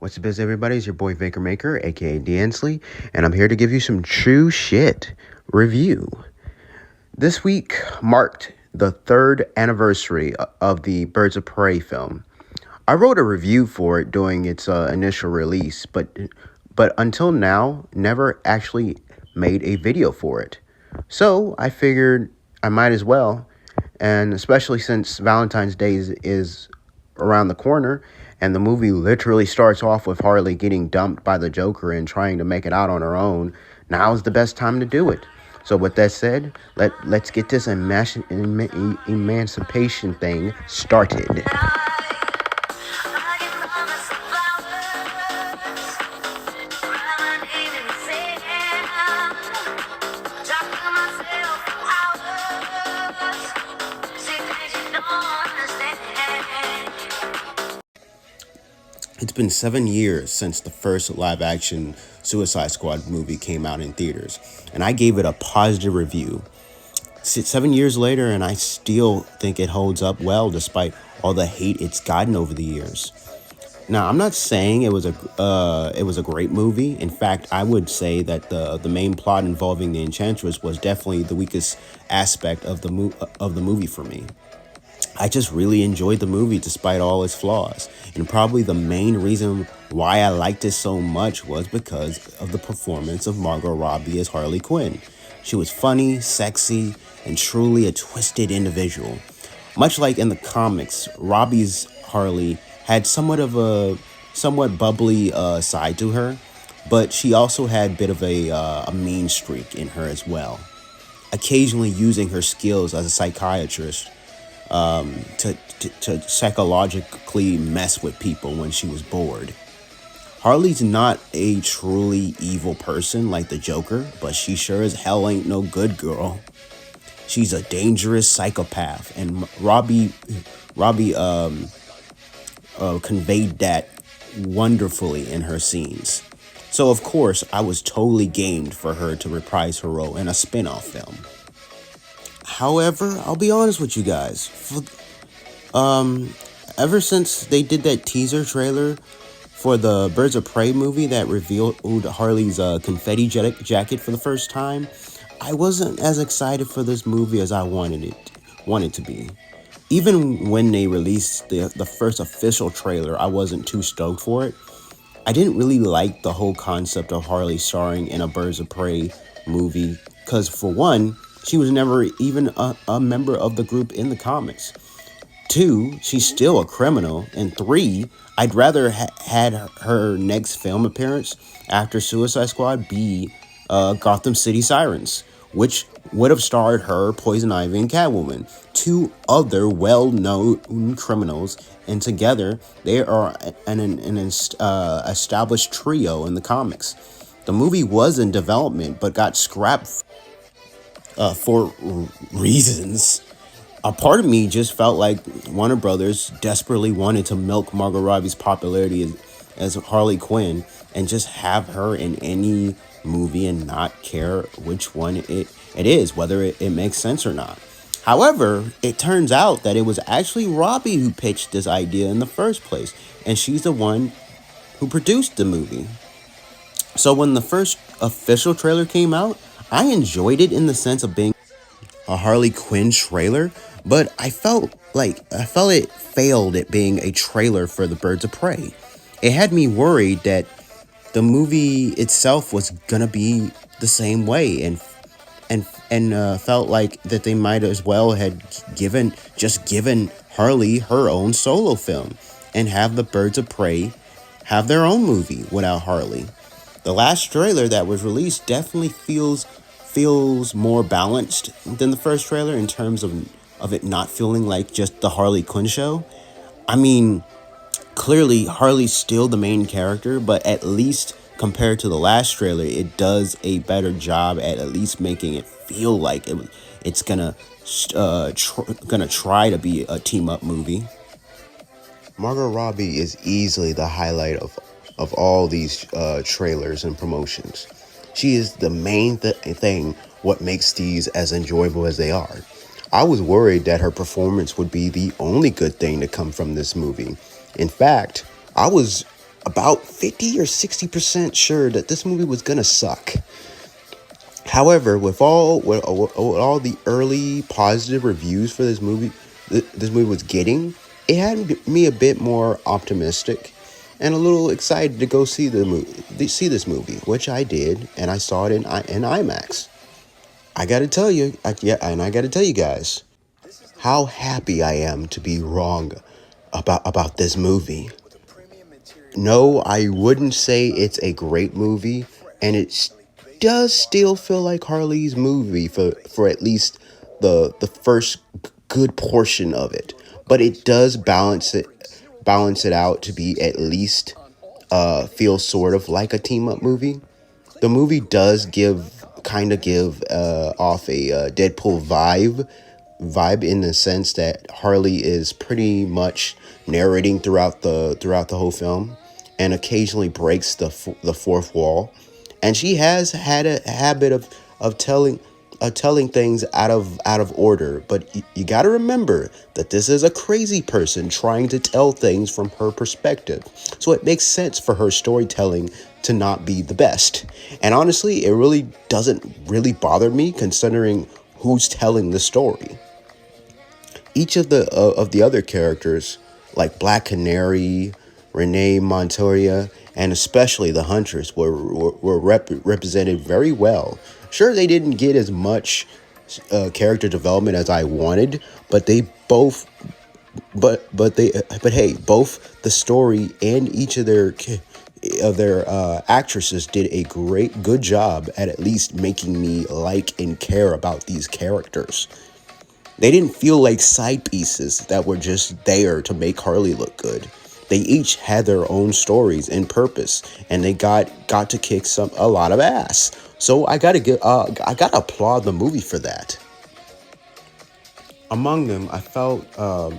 What's the biz, everybody? It's your boy Vaker Maker, aka D'Ansley, and I'm here to give you some true shit review. This week marked the third anniversary of the Birds of Prey film. I wrote a review for it during its initial release, but until now, never actually made a video for it. So I figured I might as well, and especially since Valentine's Day is around the corner, and the movie literally starts off with Harley getting dumped by the Joker and trying to make it out on her own. Now's the best time to do it. So with that said, let's get this emancipation thing started. It's been 7 years since the first live-action Suicide Squad movie came out in theaters, and I gave it a positive review. 7 years later, and I still think it holds up well despite all the hate it's gotten over the years. Now, I'm not saying it was a great movie. In fact, I would say that the main plot involving the Enchantress was definitely the weakest aspect of the movie for me. I just really enjoyed the movie despite all its flaws. And probably the main reason why I liked it so much was because of the performance of Margot Robbie as Harley Quinn. She was funny, sexy, and truly a twisted individual. Much like in the comics, Robbie's Harley had somewhat bubbly side to her, but she also had a bit of a mean streak in her as well. Occasionally using her skills as a psychiatrist to psychologically mess with people when she was bored. Harley's not a truly evil person like the Joker, but she sure as hell ain't no good girl. She's a dangerous psychopath, and Robbie conveyed that wonderfully in her scenes. So of course, I was totally gamed for her to reprise her role in a spin-off film. However, I'll be honest with you guys. Ever since they did that teaser trailer for the Birds of Prey movie that revealed Harley's confetti jacket for the first time, I wasn't as excited for this movie as I wanted to be. Even when they released the first official trailer, I wasn't too stoked for it. I didn't really like the whole concept of Harley starring in a Birds of Prey movie, because for one, she was never even a member of the group in the comics. 2, she's still a criminal. And 3, I'd rather had her next film appearance after Suicide Squad be Gotham City Sirens, which would have starred her, Poison Ivy, and Catwoman, 2 other well-known criminals, and together they are an established trio in the comics. The movie was in development but got scrapped for reasons. A part of me just felt like Warner Brothers desperately wanted to milk Margot Robbie's popularity as Harley Quinn and just have her in any movie and not care which one it is, whether it makes sense or not. However, it turns out that it was actually Robbie who pitched this idea in the first place, and she's the one who produced the movie. So when the first official trailer came out, I enjoyed it in the sense of being a Harley Quinn trailer, but I felt it failed at being a trailer for the Birds of Prey. It had me worried that the movie itself was gonna be the same way, and felt like that they might as well had given Harley her own solo film and have the Birds of Prey have their own movie without Harley. The last trailer that was released definitely feels more balanced than the first trailer in terms of it not feeling like just the Harley Quinn show. I mean, clearly Harley's still the main character, but at least compared to the last trailer, it does a better job at least making it feel like it's gonna try to be a team up movie. Margot Robbie is easily the highlight of all these trailers and promotions. She is the main thing what makes these as enjoyable as they are. I was worried that her performance would be the only good thing to come from this movie. In fact, I was about 50 or 60% sure that this movie was gonna suck. However, with all the early positive reviews for this movie, this movie was getting, it had me a bit more optimistic and a little excited to go see this movie, which I did, and I saw it in IMAX. I gotta tell you, I gotta tell you guys how happy I am to be wrong about this movie. No, I wouldn't say it's a great movie, and it does still feel like Harley's movie for at least the first good portion of it. But it does balance it out to be at least feel sort of like a team up movie. The movie does give off a Deadpool vibe in the sense that Harley is pretty much narrating throughout the whole film, and occasionally breaks the fourth wall, and she has had a habit of telling things out of order. But you got to remember that this is a crazy person trying to tell things from her perspective, so it makes sense for her storytelling to not be the best. And honestly, it really doesn't really bother me considering who's telling the story. Each of the other characters, like Black Canary, Renee Montoya, and especially the Huntress, were represented very well. Sure, they didn't get as much character development as I wanted, but they both, but hey, both the story and each of their actresses did a good job at least making me like and care about these characters. They didn't feel like side pieces that were just there to make Harley look good. They each had their own stories and purpose, and they got to kick a lot of ass. So I gotta applaud the movie for that. Among them, I felt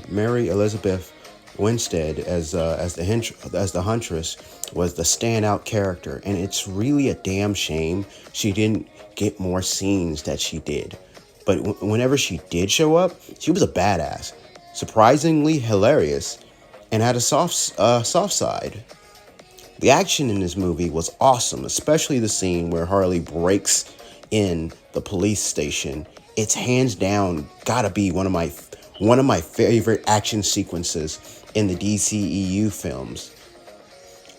Mary Elizabeth Winstead as the Huntress was the standout character, and it's really a damn shame she didn't get more scenes that she did. But whenever she did show up, she was a badass, surprisingly hilarious, and had a soft side. The action in this movie was awesome, especially the scene where Harley breaks in the police station. It's hands down gotta be one of my favorite action sequences in the DCEU films.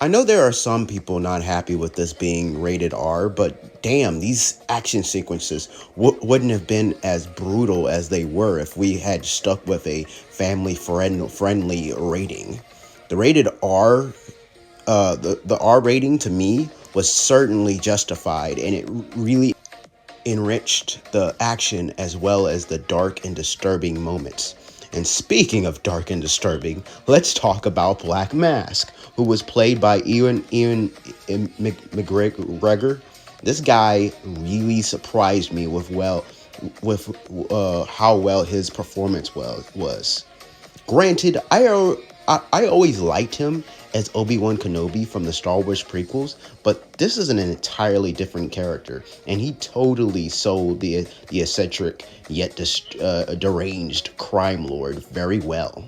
I know there are some people not happy with this being rated R, but damn, these action sequences wouldn't have been as brutal as they were if we had stuck with a family friendly rating. The rated R, the R rating to me was certainly justified, and it really enriched the action as well as the dark and disturbing moments. And speaking of dark and disturbing, let's talk about Black Mask, who was played by Ewan McGregor. This guy really surprised me with how well his performance was. Granted, I always liked him as Obi-Wan Kenobi from the Star Wars prequels, but this is an entirely different character, and he totally sold the eccentric yet deranged crime lord very well.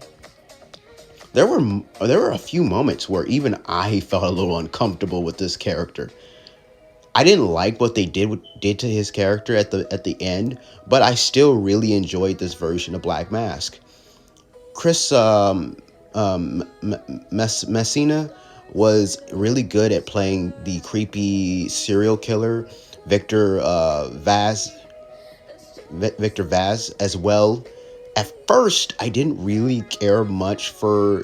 There were a few moments where even I felt a little uncomfortable with this character. I didn't like what they did to his character at the end, but I still really enjoyed this version of Black Mask. Chris Messina was really good at playing the creepy serial killer Victor Vaz as well. At first, I didn't really care much for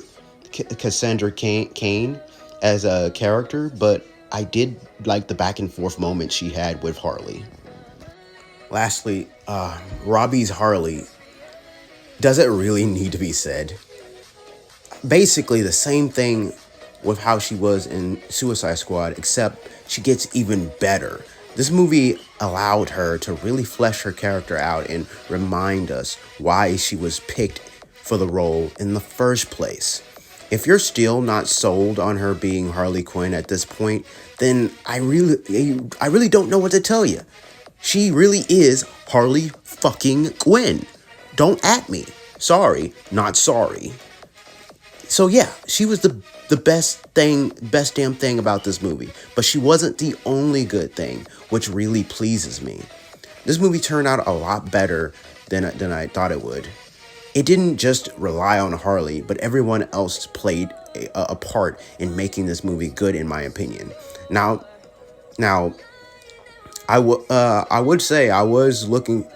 Cassandra Cain as a character, but I did like the back and forth moments she had with Harley. Lastly, Robbie's Harley. Does it really need to be said? Basically the same thing with how she was in Suicide Squad, except she gets even better. This movie allowed her to really flesh her character out and remind us why she was picked for the role in the first place. If you're still not sold on her being Harley Quinn at this point, then I really don't know what to tell you. She really is Harley fucking Quinn. Don't at me. Sorry, not sorry. So yeah, she was the the best damn thing about this movie. But she wasn't the only good thing, which really pleases me. This movie turned out a lot better than I thought it would. It didn't just rely on Harley, but everyone else played a part in making this movie good, in my opinion. Now, I would say I was looking.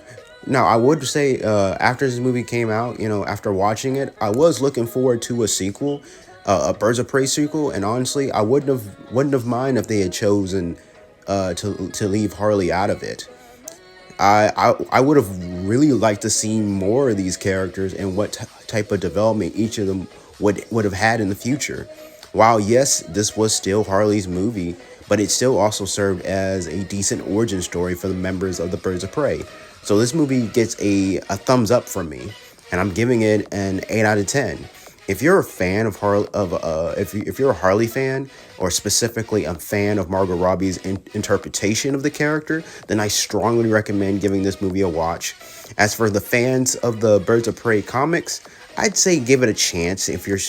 Now, I would say after this movie came out, after watching it, I was looking forward to a sequel, a Birds of Prey sequel, and honestly, I wouldn't have mind if they had chosen to leave Harley out of it. I would have really liked to see more of these characters and what type of development each of them would have had in the future. While yes, this was still Harley's movie, but it still also served as a decent origin story for the members of the Birds of Prey. So this movie gets a thumbs up from me, and I'm giving it an 8 out of 10. If you're a fan of if you're a Harley fan, or specifically a fan of Margot Robbie's interpretation of the character, then I strongly recommend giving this movie a watch. As for the fans of the Birds of Prey comics, I'd say give it a chance if you're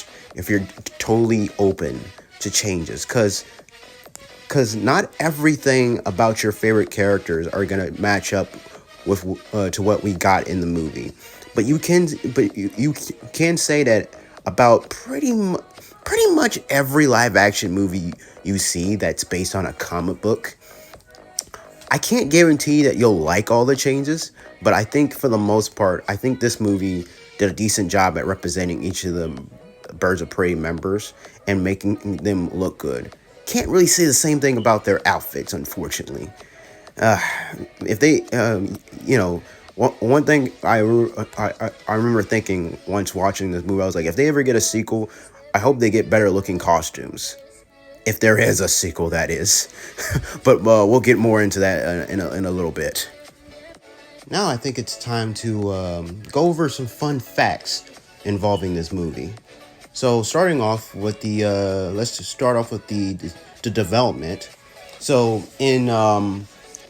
totally open to changes, because not everything about your favorite characters are gonna match up with to what we got in the movie. But you can say that about pretty much every live action movie you see that's based on a comic book. I can't guarantee that you'll like all the changes, but I think for the most part, I think this movie did a decent job at representing each of the Birds of Prey members and making them look good. Can't really say the same thing about their outfits, unfortunately. If they, one thing I remember thinking once watching this movie, I was like, if they ever get a sequel, I hope they get better looking costumes. If there is a sequel, that is. But we'll get more into that in a little bit. Now I think it's time to go over some fun facts involving this movie. So starting off with let's just start off with the development. So in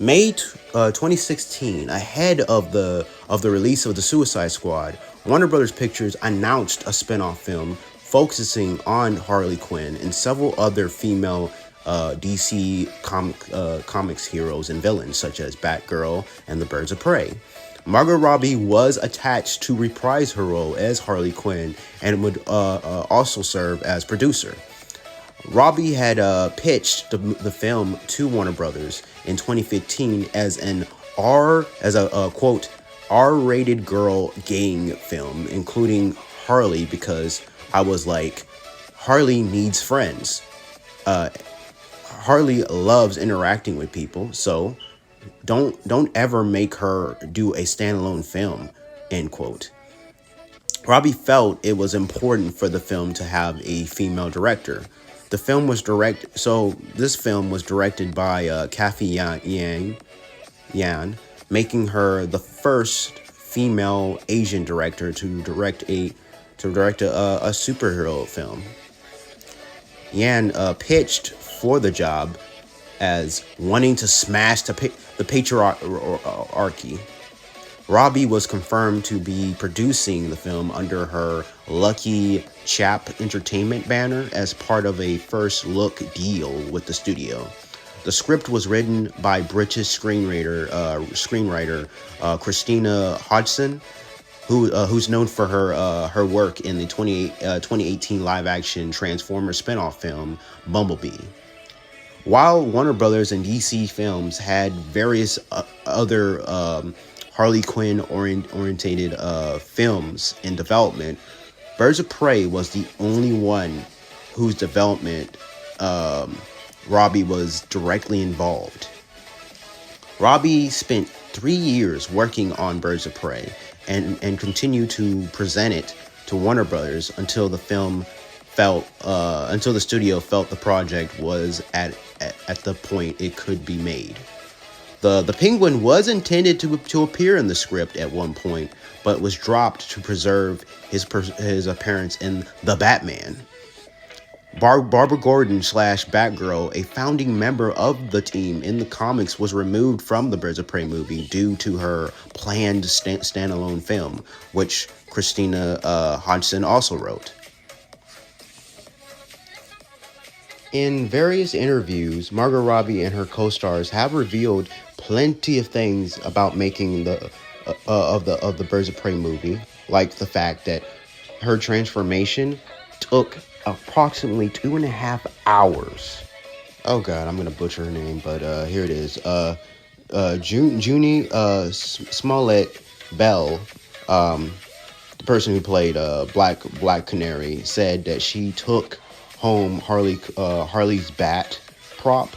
May 2016, ahead of the release of the Suicide Squad, Warner Brothers Pictures announced a spin-off film focusing on Harley Quinn and several other female DC comics heroes and villains, such as Batgirl and the Birds of Prey. Margot Robbie was attached to reprise her role as Harley Quinn and would also serve as producer. Robbie had pitched the film to Warner Brothers in 2015 as a quote R-rated girl gang film, including Harley, because I was like, Harley needs friends. Harley loves interacting with people, so don't ever make her do a standalone film, end quote. Robbie felt it was important for the film to have a female director. This film was directed by Kathy Yan, making her the first female Asian director to direct a superhero film. Yan pitched for the job as wanting to smash the patriarchy. Robbie was confirmed to be producing the film under her Lucky Chap Entertainment banner as part of a first look deal with the studio. The script was written by British screenwriter Christina Hodgson, who's known for her work in the 2018 live-action Transformers spinoff film Bumblebee. While Warner Brothers and DC Films had various other Harley Quinn orientated films in development, Birds of Prey was the only one whose development Robbie was directly involved. Robbie spent 3 years working on Birds of Prey and continued to present it to Warner Brothers until the studio felt the project was at the point it could be made. The Penguin was intended to appear in the script at one point, but was dropped to preserve his appearance in The Batman. Barbara Gordon / Batgirl, a founding member of the team in the comics, was removed from the Birds of Prey movie due to her planned standalone film, which Christina Hodgson also wrote. In various interviews, Margot Robbie and her co-stars have revealed plenty of things about making the Birds of Prey movie, like the fact that her transformation took approximately 2.5 hours. Oh God, I'm gonna butcher her name, but here it is. Junie Smollett Bell, the person who played Black Canary, said that she took home Harley's bat prop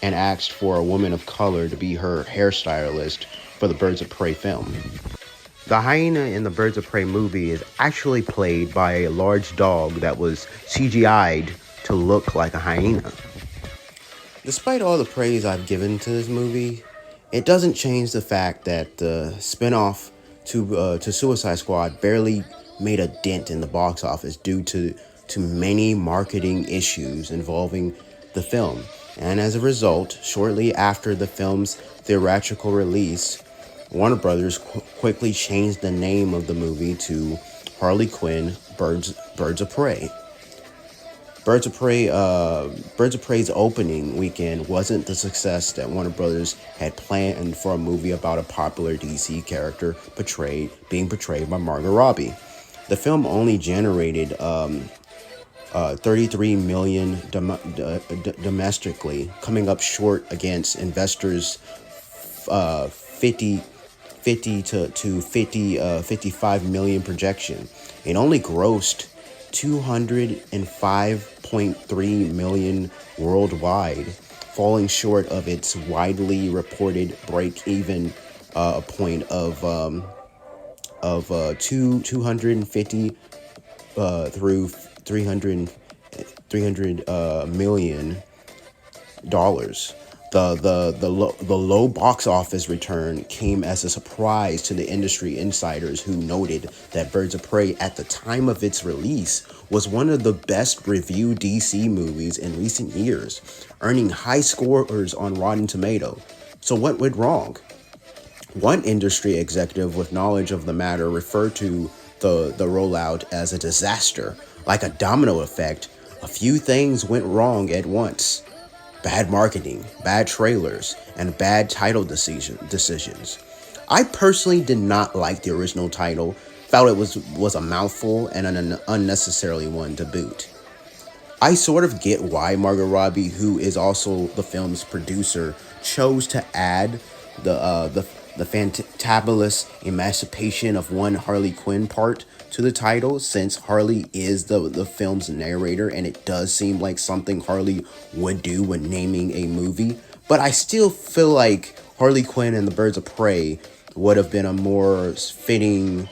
and asked for a woman of color to be her hairstylist for the Birds of Prey film. The hyena in the Birds of Prey movie is actually played by a large dog that was CGI'd to look like a hyena. Despite all the praise I've given to this movie, it doesn't change the fact that the spinoff to Suicide Squad barely made a dent in the box office due to many marketing issues involving the film. And as a result, shortly after the film's theatrical release, Warner Brothers quickly changed the name of the movie to Harley Quinn Birds of Prey. Birds of Prey's opening weekend wasn't the success that Warner Brothers had planned for a movie about a popular DC character being portrayed by Margot Robbie. The film only generated 33 million domestically, coming up short against investors' 50 to 55 million projection. It only grossed 205.3 million worldwide, falling short of its widely reported break-even point of 250 through 300 million dollars. The low box office return came as a surprise to the industry insiders, who noted that Birds of Prey at the time of its release was one of the best reviewed DC movies in recent years, earning high scores on Rotten Tomatoes. So what went wrong? One industry executive with knowledge of the matter referred to the rollout as a disaster. Like a domino effect, a few things went wrong at once. Bad marketing, bad trailers, and bad title decisions. I personally did not like the original title, felt it was a mouthful and an unnecessary one to boot. I sort of get why Margot Robbie, who is also the film's producer, chose to add the fantabulous emancipation of one Harley Quinn part to the title, since Harley is the film's narrator, and it does seem like something Harley would do when naming a movie. But I still feel like Harley Quinn and the Birds of Prey would have been a more fitting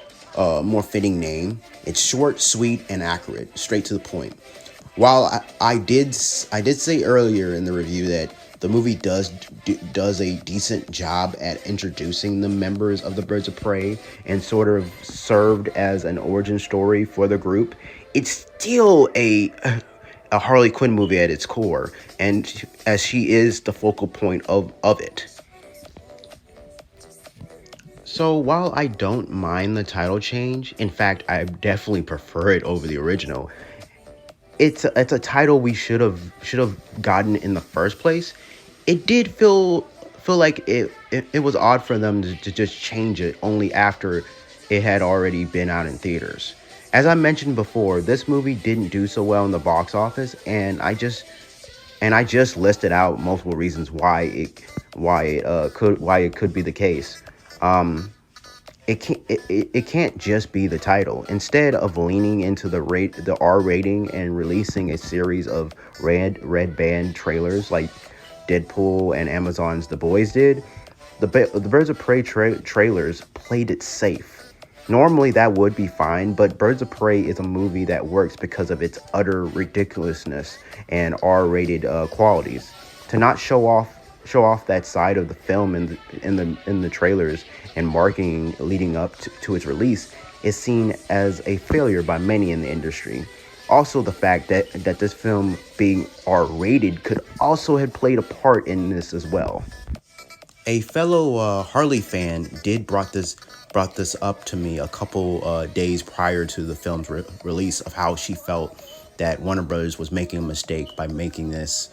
name. It's short, sweet, and accurate, straight to the point. While I did say earlier in the review that the movie does a decent job at introducing the members of the Birds of Prey and sort of served as an origin story for the group, it's still a Harley Quinn movie at its core, and as she is the focal point of it. So while I don't mind the title change, in fact, I definitely prefer it over the original. It's a title we should have gotten in the first place. It did feel like it was odd for them to just change it only after it had already been out in theaters. As I mentioned before, this movie didn't do so well in the box office, and I just listed out multiple reasons why it could be the case. It can't just be the title. Instead of leaning into the R rating and releasing a series of red band trailers like Deadpool and Amazon's The Boys did, the Birds of Prey trailers played it safe. Normally that would be fine, but Birds of Prey is a movie that works because of its utter ridiculousness and R-rated qualities. To not show off that side of the film in the trailers and marketing leading up to its release is seen as a failure by many in the industry. Also, the fact that this film being R-rated could also have played a part in this as well. A fellow Harley fan brought this up to me a couple days prior to the film's release, of how she felt that Warner Brothers was making a mistake by making this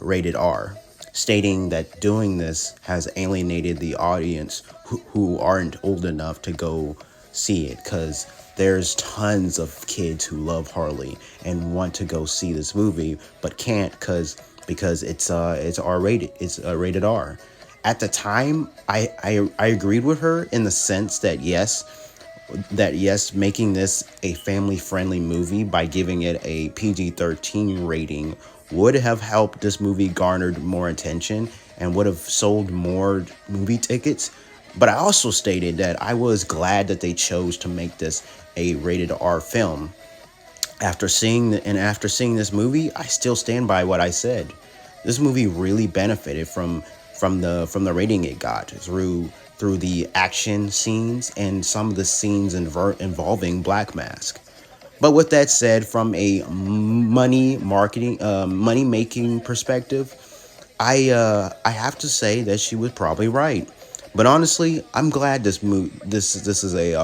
rated R, stating that doing this has alienated the audience who aren't old enough to go see it, because there's tons of kids who love Harley and want to go see this movie but can't because it's R rated. It's rated R. At the time, I agreed with her in the sense that yes, making this a family friendly movie by giving it a PG-13 rating would have helped this movie garnered more attention and would have sold more movie tickets. But I also stated that I was glad that they chose to make this a rated R film. After seeing this movie, I still stand by what I said. This movie really benefited from the rating it got through the action scenes and some of the scenes involving Black Mask. But with that said, from a money making perspective, I have to say that she was probably right. But honestly, I'm glad this is a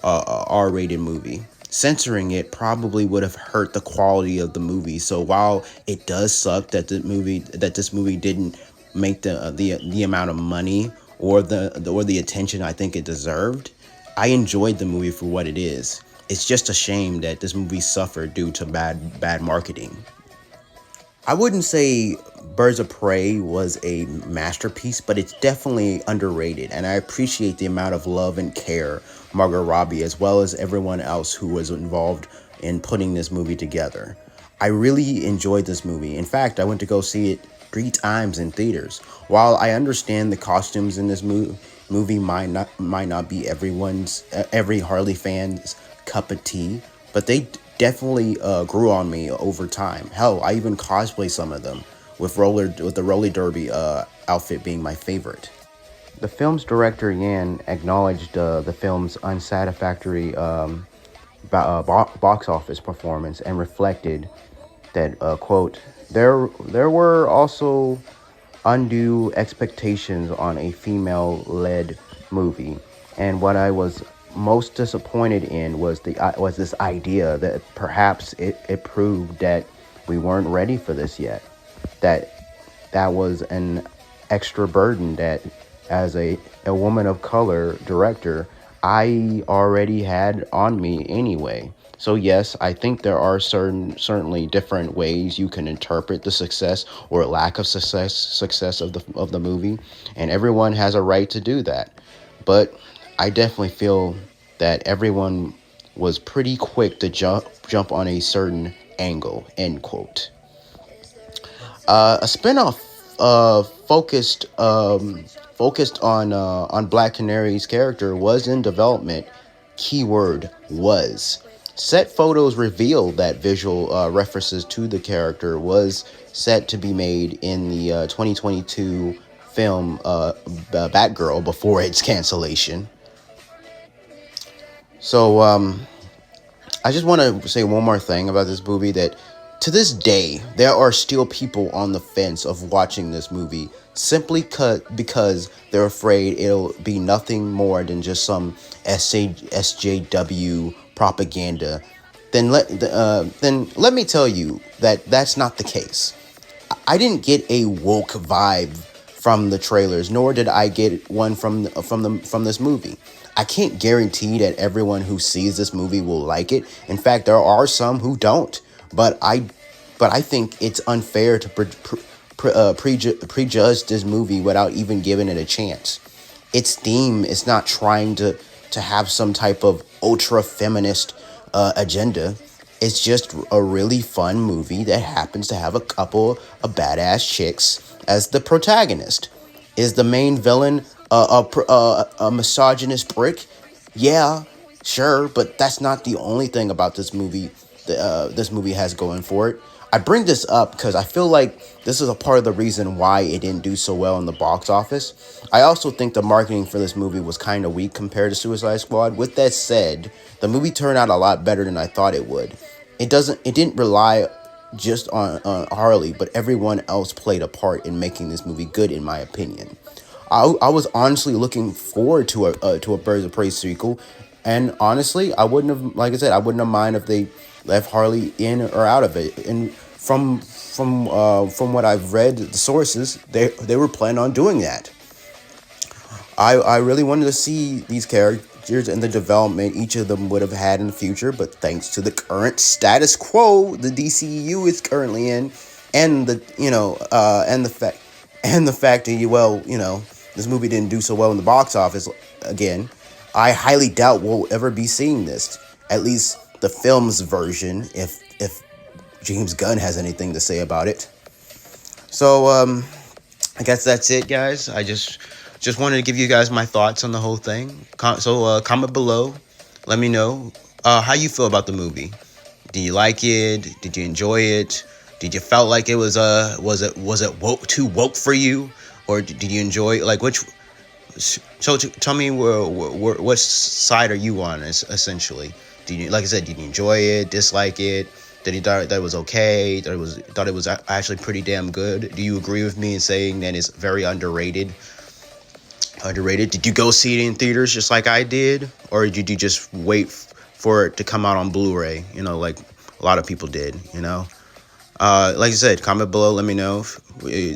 R-rated movie. Censoring it probably would have hurt the quality of the movie. So while it does suck that this movie didn't make the amount of money or the attention I think it deserved, I enjoyed the movie for what it is. It's just a shame that this movie suffered due to bad marketing. I wouldn't say Birds of Prey was a masterpiece, but it's definitely underrated, and I appreciate the amount of love and care Margot Robbie, as well as everyone else who was involved in putting this movie together. I really enjoyed this movie. In fact, I went to go see it 3 times in theaters. While I understand the costumes in this movie might not be every Harley fan's cup of tea, but they definitely grew on me over time. Hell, I even cosplay some of them with the roller derby outfit being my favorite. The film's director Yan acknowledged the film's unsatisfactory box office performance and reflected that quote, there were also undue expectations on a female-led movie, and what I was most disappointed in was this idea that perhaps it proved that we weren't ready for this yet. That was an extra burden that, as a woman of color director, I already had on me anyway. So yes, I think there are certainly different ways you can interpret the success or lack of success of the movie, and everyone has a right to do that. But I definitely feel that everyone was pretty quick to jump on a certain angle. End quote. A spinoff focused on Black Canary's character was in development. Keyword was. Set photos revealed that visual references to the character was set to be made in the 2022 film Batgirl before its cancellation. So I just want to say one more thing about this movie, that to this day, there are still people on the fence of watching this movie simply because they're afraid it'll be nothing more than just some SJW propaganda. Then let me tell you that that's not the case. I didn't get a woke vibe from the trailers, nor did I get one from this movie. I can't guarantee that everyone who sees this movie will like it. In fact, there are some who don't. But I think it's unfair to prejudge this movie without even giving it a chance. Its theme is not trying to have some type of ultra feminist agenda. It's just a really fun movie that happens to have a couple of badass chicks as the protagonist. Is the main villain a misogynist prick? Yeah, sure, but that's not the only thing about this movie this movie has going for it. I bring this up because I feel like this is a part of the reason why it didn't do so well in the box office. I also think the marketing for this movie was kind of weak compared to Suicide Squad. With that said, the movie turned out a lot better than I thought it would. It didn't rely just on Harley, but everyone else played a part in making this movie good, in my opinion. I was honestly looking forward to a Birds of Prey sequel, and honestly, I wouldn't have mind if they left Harley in or out of it. And from what I've read, the sources, they were planning on doing that. I really wanted to see these characters and the development each of them would have had in the future, but thanks to the current status quo the DCEU is currently in, and the fact that this movie didn't do so well in the box office again, I highly doubt we'll ever be seeing this. At least the film's version, if James Gunn has anything to say about it. So I guess that's it, guys. I just wanted to give you guys my thoughts on the whole thing. Comment below. Let me know how you feel about the movie. Did you like it? Did you enjoy it? Did you felt like it was too woke for you, or did you enjoy which? So tell me what side are you on essentially? Did you, like I said, did you enjoy it? Dislike it? Did you thought that it was okay? Thought it was actually pretty damn good? Do you agree with me in saying that it's very underrated? Underrated. Did you go see it in theaters just like I did, or did you just wait for it to come out on Blu-ray? Like a lot of people did. Like I said, comment below. Let me know.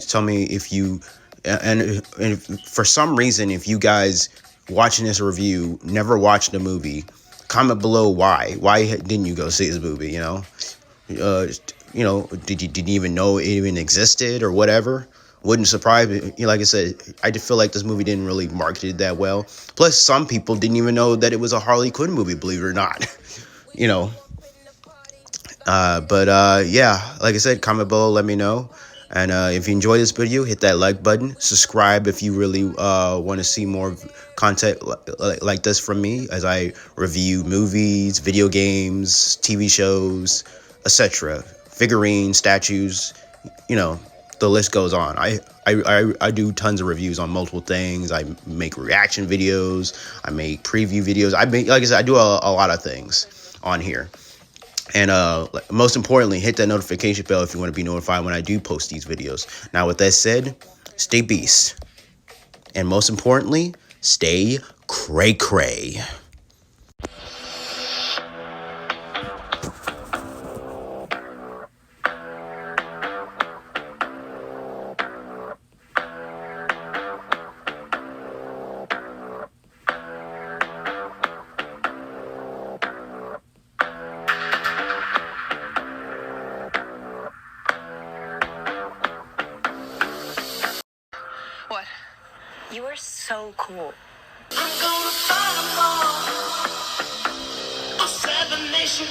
Tell me if you and for some reason, if you guys watching this review never watched the movie, comment below why. Why didn't you go see this movie? Did you even know it even existed or whatever? Wouldn't surprise me. Like I said, I just feel like this movie didn't really market it that well. Plus, some people didn't even know that it was a Harley Quinn movie, believe it or not. Yeah, like I said, comment below, let me know. And if you enjoy this video, hit that like button. Subscribe if you really want to see more content like this from me as I review movies, video games, TV shows, etc. Figurines, statues, the list goes on. I do tons of reviews on multiple things. I make reaction videos. I make preview videos. Like I said, I do a lot of things on here. And most importantly, hit that notification bell if you want to be notified when I do post these videos. Now, with that said, stay beast. And most importantly, stay cray-cray. What? You are so cool. I'm gonna fight 'em all. A 7 Nation